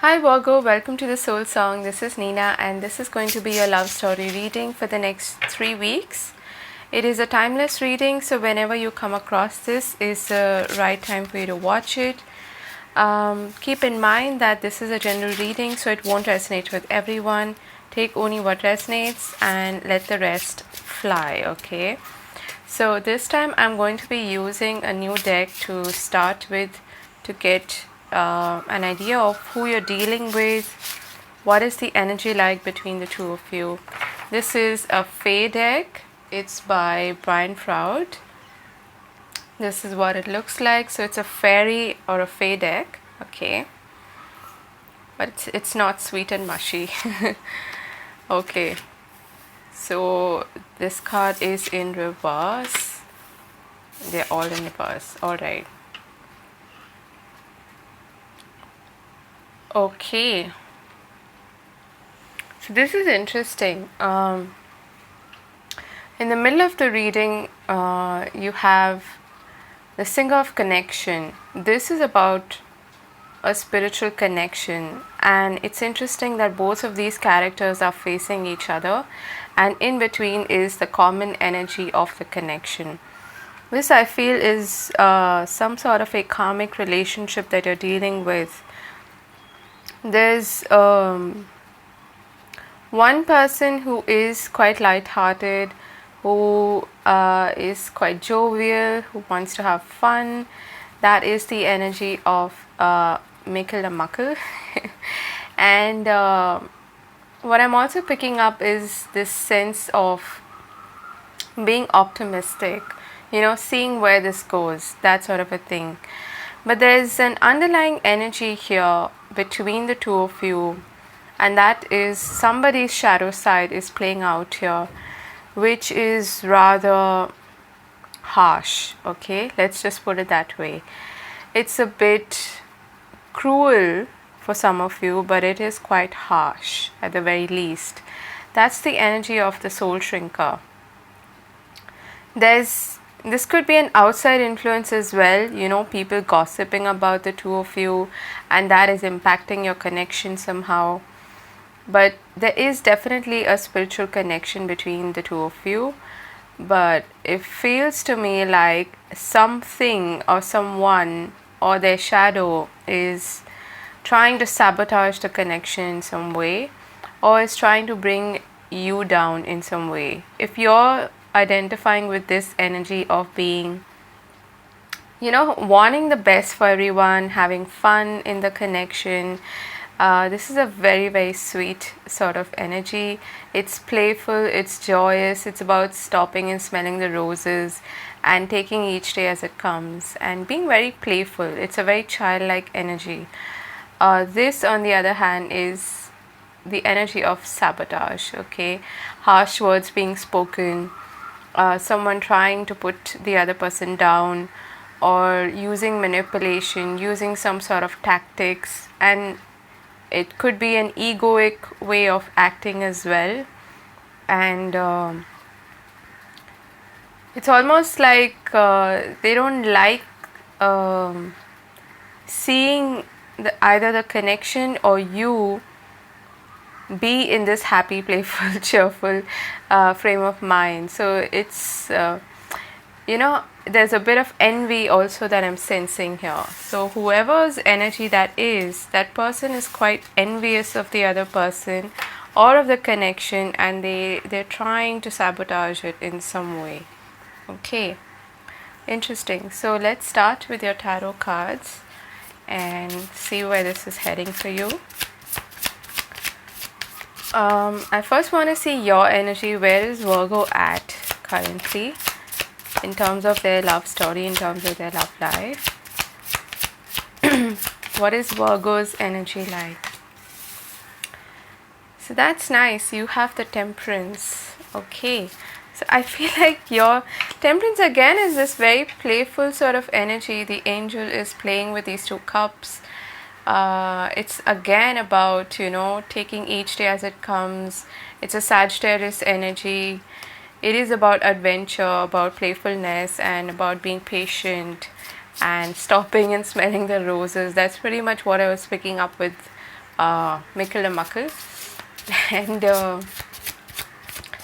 Hi Virgo, welcome to the Soul Song. This is Nina and this is going to be your love story reading for the next 3 weeks. It is a timeless reading, so whenever you come across this is the right time for you to watch it. Keep in mind that this is a general reading, so it won't resonate with everyone. Take only what resonates and let the rest fly, okay? So this time I'm going to be using a new deck to start with to get an idea of who you're dealing with, what is the energy like between the two of you. This is a Fae deck. It's by Brian Froud. This is what it looks like. So it's a fairy or a Fae deck, okay, but it's not sweet and mushy. Okay, so this card is in reverse. They're all in reverse. All right. Okay, so this is interesting. In the middle of the reading, you have the Singer of Connection. This is about a spiritual connection, and it's interesting that both of these characters are facing each other, and in between is the common energy of the connection. This, I feel, is some sort of a karmic relationship that you're dealing with. There's one person who is quite light-hearted, who is quite jovial, who wants to have fun. That is the energy of Mikkel the Muckle. And what I'm also picking up is this sense of being optimistic, seeing where this goes, that sort of a thing. But there's an underlying energy here between the two of you, and that is somebody's shadow side is playing out here, which is rather harsh. Okay, let's just put it that way. It's a bit cruel for some of you, but it is quite harsh at the very least. That's the energy of the soul shrinker. This could be an outside influence as well, people gossiping about the two of you, and that is impacting your connection somehow. But there is definitely a spiritual connection between the two of you, but it feels to me like something or someone or their shadow is trying to sabotage the connection in some way, or is trying to bring you down in some way. If you're identifying with this energy of being, wanting the best for everyone, having fun in the connection, this is a very, very sweet sort of energy. It's playful, it's joyous, it's about stopping and smelling the roses and taking each day as it comes and being very playful. It's a very childlike energy. This, on the other hand, is the energy of sabotage, okay? Harsh words being spoken, someone trying to put the other person down, or using manipulation, using some sort of tactics, and it could be an egoic way of acting as well. And it's almost like they don't like seeing either the connection or you be in this happy, playful, cheerful frame of mind. So it's there's a bit of envy also that I'm sensing here. So whoever's energy that person is quite envious of the other person or of the connection, and they're trying to sabotage it in some way. Okay, interesting. So let's start with your tarot cards and see where this is heading for you. I first want to see your energy. Where is Virgo at currently in terms of their love story, in terms of their love life? What is Virgo's energy like? So that's nice. You have the Temperance. Okay. So I feel like your Temperance again is this very playful sort of energy. The angel is playing with these two cups. It's again about, taking each day as it comes. It's a Sagittarius energy. It is about adventure, about playfulness, and about being patient and stopping and smelling the roses. That's pretty much what I was picking up with Mikkel and Muckle. And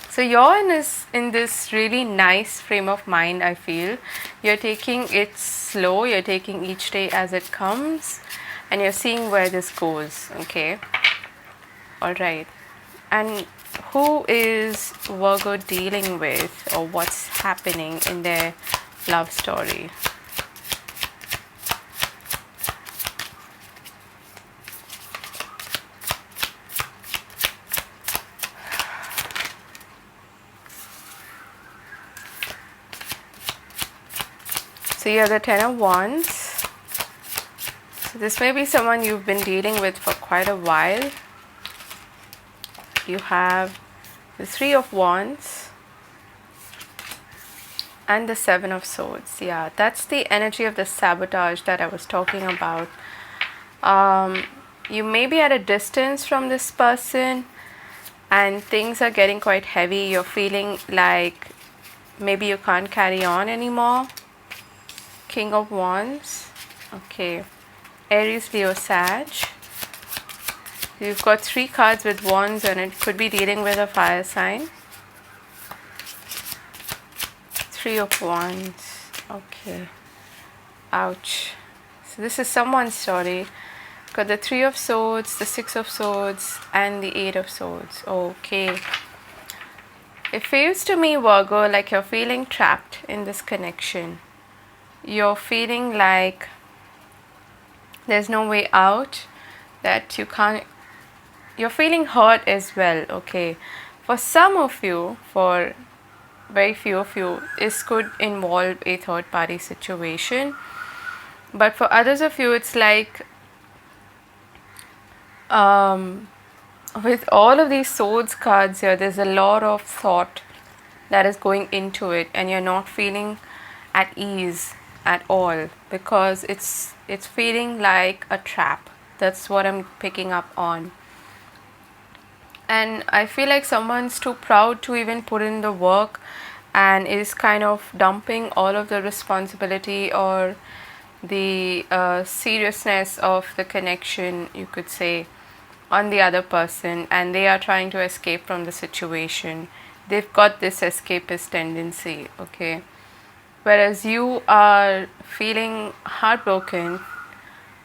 so you're in this really nice frame of mind, I feel. You're taking it slow, you're taking each day as it comes, and you're seeing where this goes, okay? Alright. And who is Virgo dealing with, or what's happening in their love story? So you have the Ten of Wands. So this may be someone you've been dealing with for quite a while. You have the Three of Wands and the Seven of Swords. Yeah, that's the energy of the sabotage that I was talking about. You may be at a distance from this person and things are getting quite heavy. You're feeling like maybe you can't carry on anymore. King of Wands. Okay. Aries, Leo, Sag. You've got 3 cards with wands and it could be dealing with a fire sign. 3 of Wands. Okay. Ouch. So this is someone's story. Got the 3 of Swords, the 6 of Swords, and the 8 of Swords. Okay. It feels to me, Virgo, like you're feeling trapped in this connection. You're feeling like there's no way out, that you can't, you're feeling hurt as well, okay? For some of you, for very few of you, this could involve a third party situation. But for others of you, it's like with all of these swords cards here, there's a lot of thought that is going into it and you're not feeling at ease at all because it's feeling like a trap. That's what I'm picking up on. And I feel like someone's too proud to even put in the work and is kind of dumping all of the responsibility or the seriousness of the connection, you could say, on the other person, and they are trying to escape from the situation. They've got this escapist tendency, okay? Whereas you are feeling heartbroken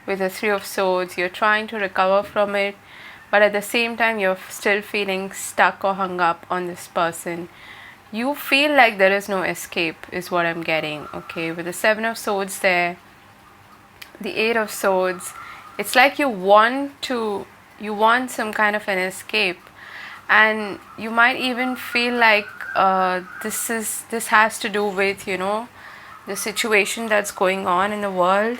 with the 3 of Swords, you're trying to recover from it, but at the same time you're still feeling stuck or hung up on this person. You feel like there is no escape is what I'm getting, okay? With the 7 of Swords there, the 8 of Swords, it's like you want some kind of an escape, and you might even feel like this has to do with, you know, the situation that's going on in the world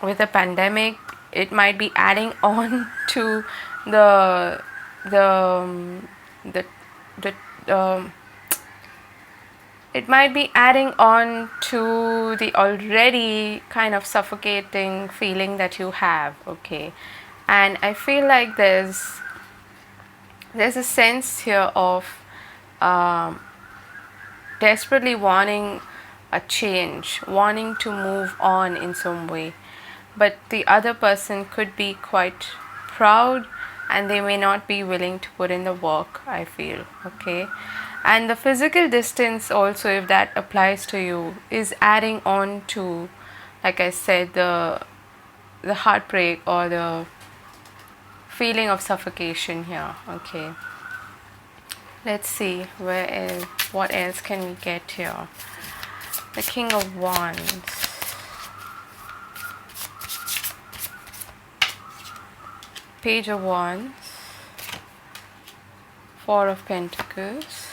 with the pandemic. It might be adding on to it might be adding on to the already kind of suffocating feeling that you have, okay? And I feel like there's a sense here of desperately wanting a change, wanting to move on in some way. But the other person could be quite proud and they may not be willing to put in the work, I feel, okay? And the physical distance also, if that applies to you, is adding on to, like I said, the heartbreak or the feeling of suffocation here, okay? Let's see, what else can we get here? The King of Wands. Page of Wands. 4 of Pentacles.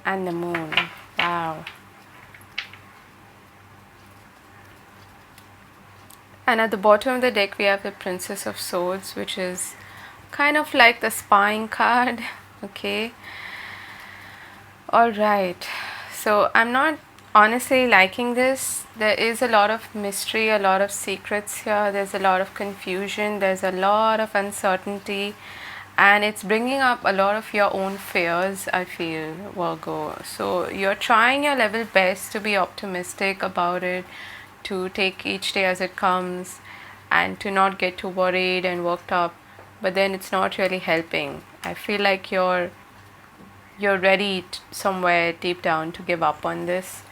And the Moon. Wow. And at the bottom of the deck we have the Princess of Swords, which is kind of like the spying card, okay? Alright, so I'm not honestly liking this. There is a lot of mystery, a lot of secrets here. There's a lot of confusion. There's a lot of uncertainty. And it's bringing up a lot of your own fears, I feel, Virgo. So you're trying your level best to be optimistic about it, to take each day as it comes, and to not get too worried and worked up. but then it's not really helping. I feel like you're ready somewhere deep down to give up on this.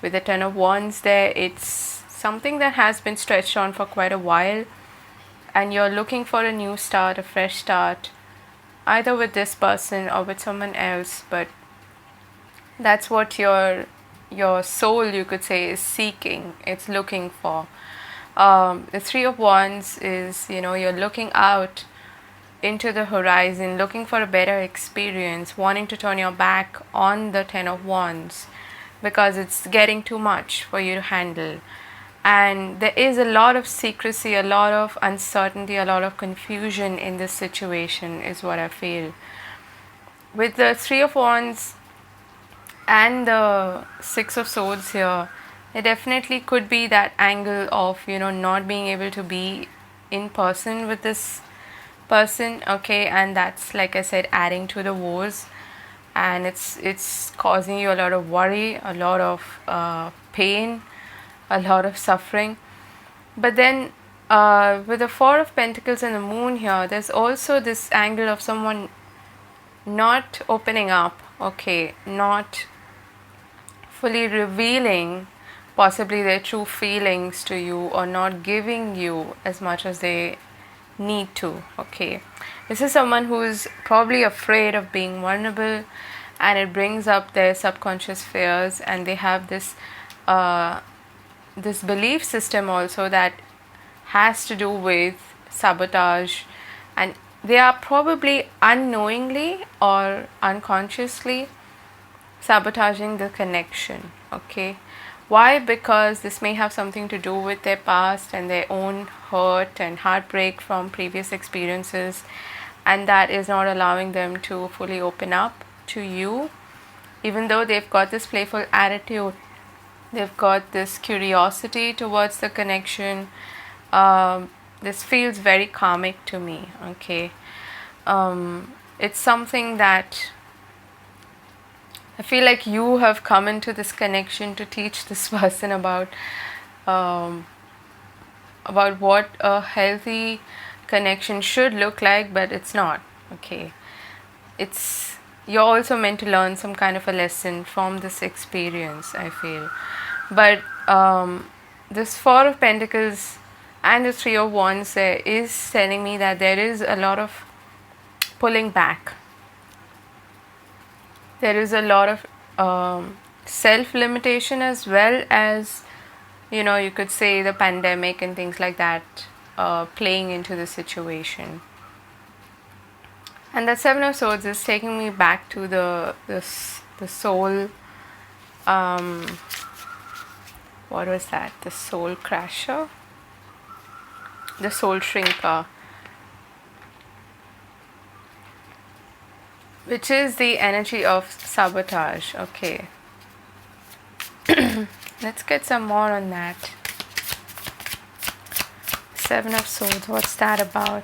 With the Ten of Wands there, it's something that has been stretched on for quite a while, and you're looking for a new start, a fresh start, either with this person or with someone else. But that's what your soul, you could say, is seeking. It's looking for. The Three of Wands is, you're looking out into the horizon, looking for a better experience, wanting to turn your back on the Ten of Wands because it's getting too much for you to handle. And there is a lot of secrecy, a lot of uncertainty, a lot of confusion in this situation, is what I feel. With the Three of Wands and the Six of Swords here, there definitely could be that angle of, not being able to be in person with this person, okay, and that's, like I said, adding to the woes, and it's causing you a lot of worry, a lot of pain, a lot of suffering. But then with the Four of Pentacles and the Moon here, there's also this angle of someone not opening up, okay, not fully revealing possibly their true feelings to you, or not giving you as much as they need to, okay. This is someone who is probably afraid of being vulnerable, and it brings up their subconscious fears, and they have this this belief system also that has to do with sabotage, and they are probably unknowingly or unconsciously sabotaging the connection, okay. Why? Because this may have something to do with their past and their own hurt and heartbreak from previous experiences, and that is not allowing them to fully open up to you. Even though they've got this playful attitude, they've got this curiosity towards the connection, this feels very karmic to me, okay. It's something that I feel like you have come into this connection to teach this person about what a healthy connection should look like, but it's not, okay. You're also meant to learn some kind of a lesson from this experience, I feel. But this Four of Pentacles and the Three of Wands there is telling me that there is a lot of pulling back. There is a lot of self-limitation, as well as, you could say the pandemic and things like that playing into the situation. And that Seven of Swords is taking me back to the soul, what was that? The soul crasher? The soul shrinker. Which is the energy of sabotage, okay. Let's get some more on that. Seven of Swords, what's that about?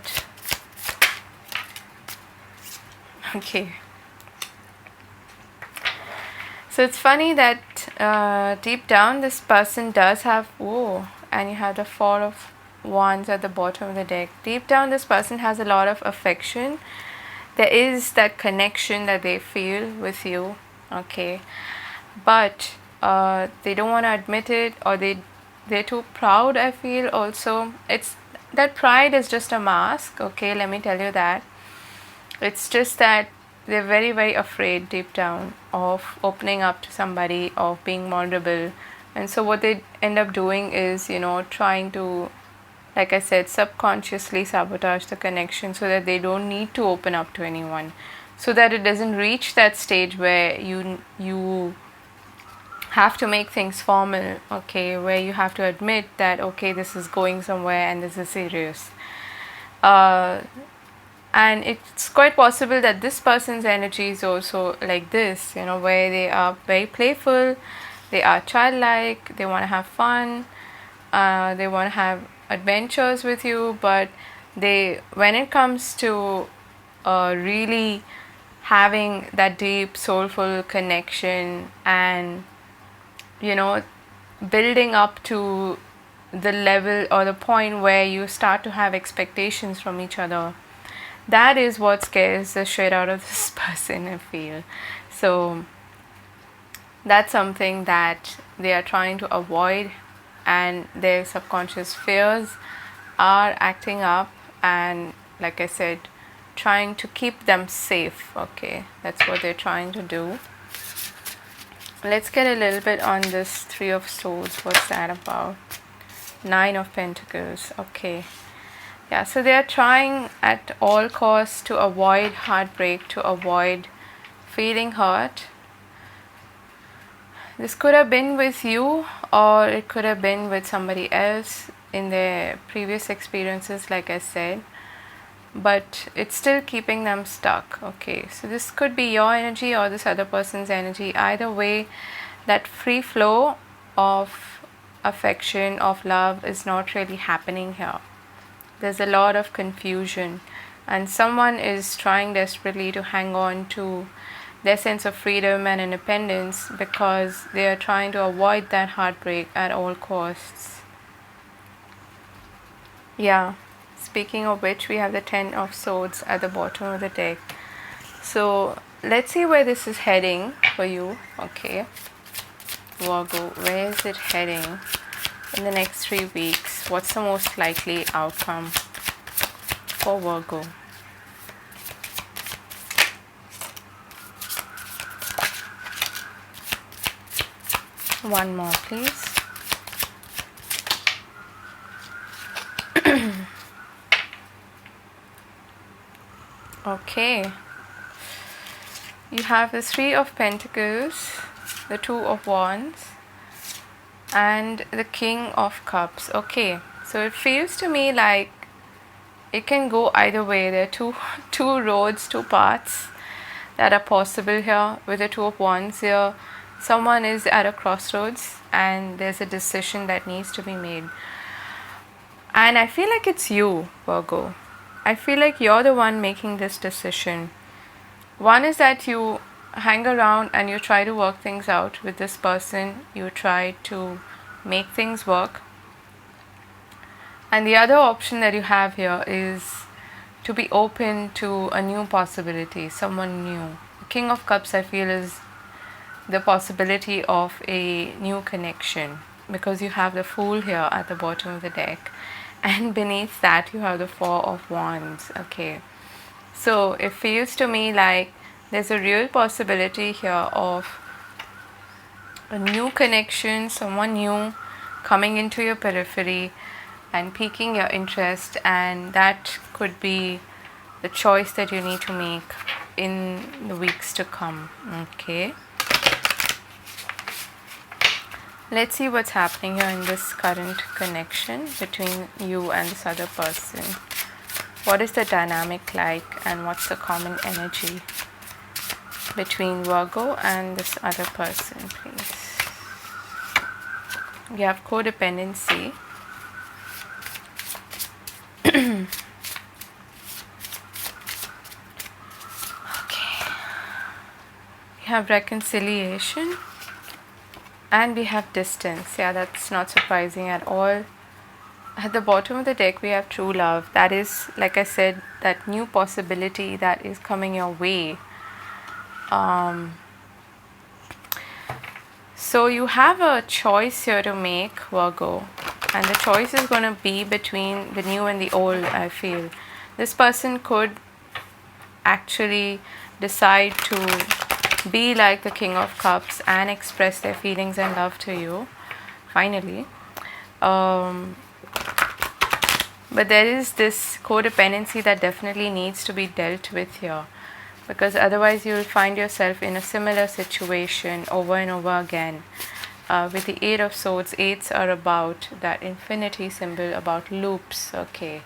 Okay. So it's funny that deep down this person does have, and you have the Four of Wands at the bottom of the deck. Deep down this person has a lot of affection. There is that connection that they feel with you, okay, but they don't want to admit it, or they're too proud, I feel. Also, it's that pride is just a mask, okay, let me tell you that. It's just that they're very, very afraid deep down of opening up to somebody, of being vulnerable. And so what they end up doing is, trying to, like I said, subconsciously sabotage the connection so that they don't need to open up to anyone, so that it doesn't reach that stage where you have to make things formal, okay, where you have to admit that, okay, this is going somewhere and this is serious. And it's quite possible that this person's energy is also like this, where they are very playful, they are childlike, they want to have fun, they want to have adventures with you, but when it comes to really having that deep soulful connection and building up to the level or the point where you start to have expectations from each other, that is what scares the shit out of this person, I feel. So that's something that they are trying to avoid, and their subconscious fears are acting up, and like I said, trying to keep them safe. Okay, that's what they're trying to do. Let's get a little bit on this Three of Swords. What's that about? Nine of Pentacles. Okay. Yeah, so they are trying at all costs to avoid heartbreak, to avoid feeling hurt. This could have been with you, or it could have been with somebody else in their previous experiences, like I said. But it's still keeping them stuck. Okay, so this could be your energy or this other person's energy. Either way, that free flow of affection, of love, is not really happening here. There's a lot of confusion, and someone is trying desperately to hang on to their sense of freedom and independence because they are trying to avoid that heartbreak at all costs. Yeah. Speaking of which, we have the Ten of Swords at the bottom of the deck. So let's see where this is heading for you. Okay, Virgo, where is it heading in the next 3 weeks? What's the most likely outcome for Virgo? One more, please. Okay, you have the Three of Pentacles, the Two of Wands, and the King of Cups. Okay, so it feels to me like it can go either way. There are two roads, two paths that are possible here. With the Two of Wands here, someone is at a crossroads and there's a decision that needs to be made. And I feel like it's you, Virgo. I feel like you're the one making this decision. One is that you hang around and you try to work things out with this person. You try to make things work. And the other option that you have here is to be open to a new possibility, someone new. King of Cups, I feel, is the possibility of a new connection, because you have the Fool here at the bottom of the deck. And beneath that, you have the Four of Wands. Okay, so it feels to me like there's a real possibility here of a new connection, someone new coming into your periphery and piquing your interest, and that could be the choice that you need to make in the weeks to come. Okay, let's see what's happening here in this current connection between you and this other person. What is the dynamic like, and what's the common energy between Virgo and this other person, please? We have codependency. Okay. We have reconciliation. And we have distance. Yeah, that's not surprising at all. At the bottom of the deck, we have true love. That is, like I said, that new possibility that is coming your way. So you have a choice here to make, Virgo. And the choice is going to be between the new and the old, I feel. This person could actually decide to be like the King of Cups and express their feelings and love to you, finally. But there is this codependency that definitely needs to be dealt with here, because otherwise you will find yourself in a similar situation over and over again. With the Eight of Swords, eights are about that infinity symbol, about loops, okay,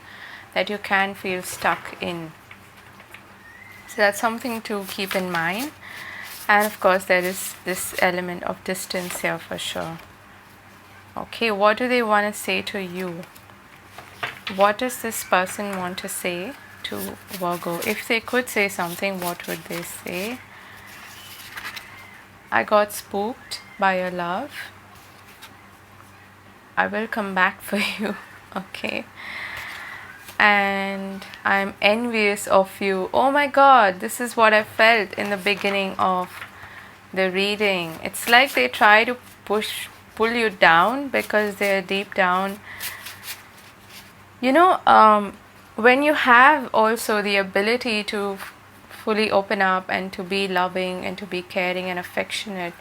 that you can feel stuck in. So that's something to keep in mind. And of course, there is this element of distance here for sure. Okay, what do they want to say to you? What does this person want to say to Virgo? If they could say something, what would they say? I got spooked by your love. I will come back for you. Okay. and I'm envious of you. Oh my god, this is what I felt in the beginning of the reading. It's like they try to pull you down because they're deep down. When you have also the ability to fully open up and to be loving and to be caring and affectionate,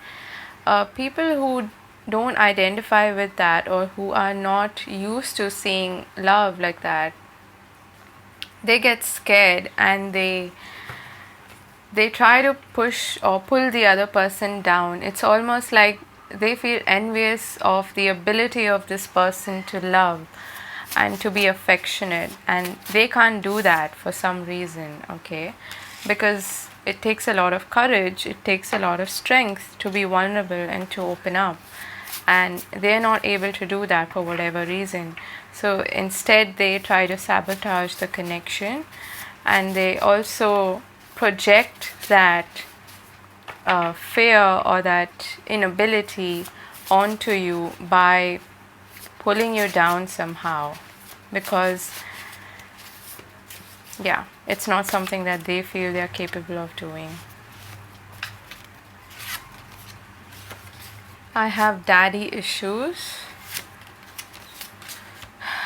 people who don't identify with that or who are not used to seeing love like that, they get scared and they try to push or pull the other person down. It's almost like they feel envious of the ability of this person to love and to be affectionate, and they can't do that for some reason, okay? Because it takes a lot of courage, it takes a lot of strength to be vulnerable and to open up, and they're not able to do that for whatever reason. So instead they try to sabotage the connection, and they also project that fear or that inability onto you by pulling you down somehow, because it's not something that they feel they're capable of doing. I have daddy issues.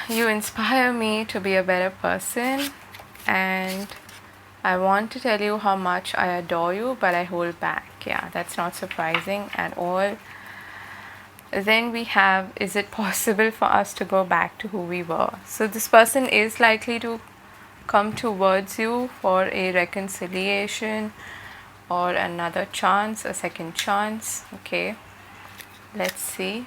You inspire me to be a better person, and I want to tell you how much I adore you, but I hold back. Yeah, that's not surprising at all. Then we have, is it possible for us to go back to who we were? So this person is likely to come towards you for a reconciliation or another chance, a second chance. Okay, let's see.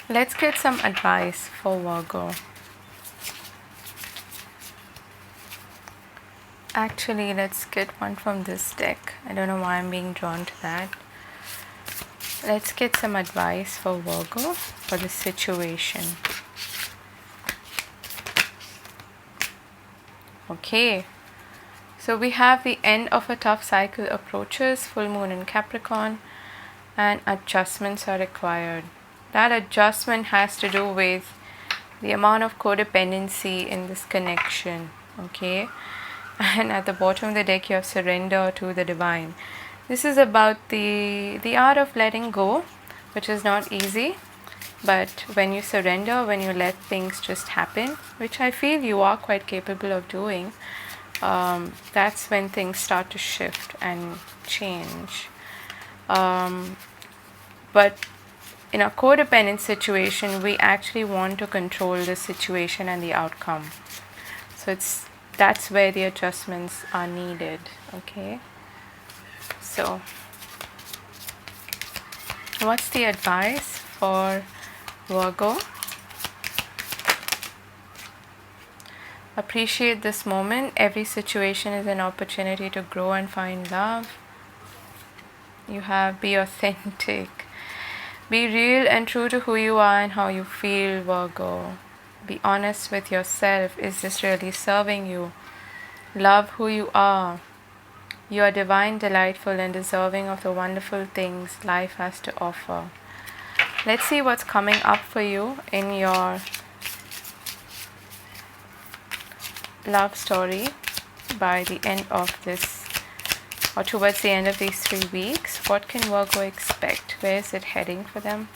Let's get some advice for Virgo. Actually, let's get one from this deck. I don't know why I'm being drawn to that. Let's get some advice for Virgo for this situation. Okay, so we have the end of a tough cycle approaches, full moon in Capricorn, and adjustments are required. That adjustment has to do with the amount of codependency in this connection. Okay, and at the bottom of the deck you have surrender to the divine. This is about the art of letting go, which is not easy, but when you surrender, when you let things just happen, which I feel you are quite capable of doing, that's when things start to shift and change. But in a codependent situation, we actually want to control the situation and the outcome. So that's where the adjustments are needed. Okay, so what's the advice for Virgo? Appreciate this moment. Every situation is an opportunity to grow and find love. You have be authentic. Be real and true to who you are and how you feel, Virgo. Be honest with yourself. Is this really serving you? Love who you are. You are divine, delightful, and deserving of the wonderful things life has to offer. Let's see what's coming up for you in your love story by the end of this, or towards the end of these 3 weeks. What can Virgo expect? Where is it heading for them?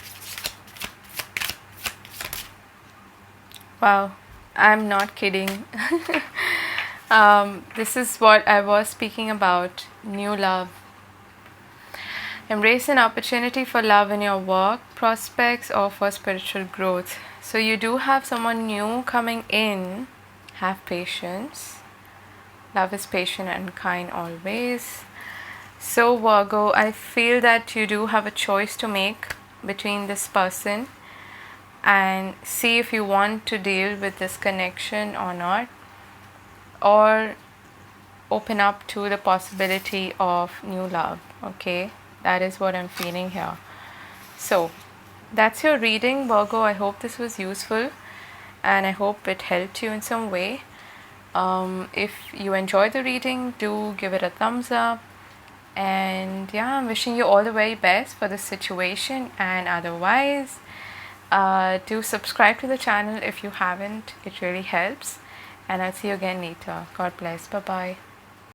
Wow, I'm not kidding. This is what I was speaking about, new love. Embrace an opportunity for love in your work, prospects, or for spiritual growth. So you do have someone new coming in. Have patience. Love is patient and kind always. So Virgo, I feel that you do have a choice to make between this person and see if you want to deal with this connection or not, or open up to the possibility of new love. Okay, that is what I'm feeling here. So that's your reading, Virgo. I hope this was useful and I hope it helped you in some way. If you enjoyed the reading, do give it a thumbs up. And yeah, I'm wishing you all the very best for this situation, and otherwise Do subscribe to the channel if you haven't, it really helps. And I'll see you again later. God bless. Bye bye.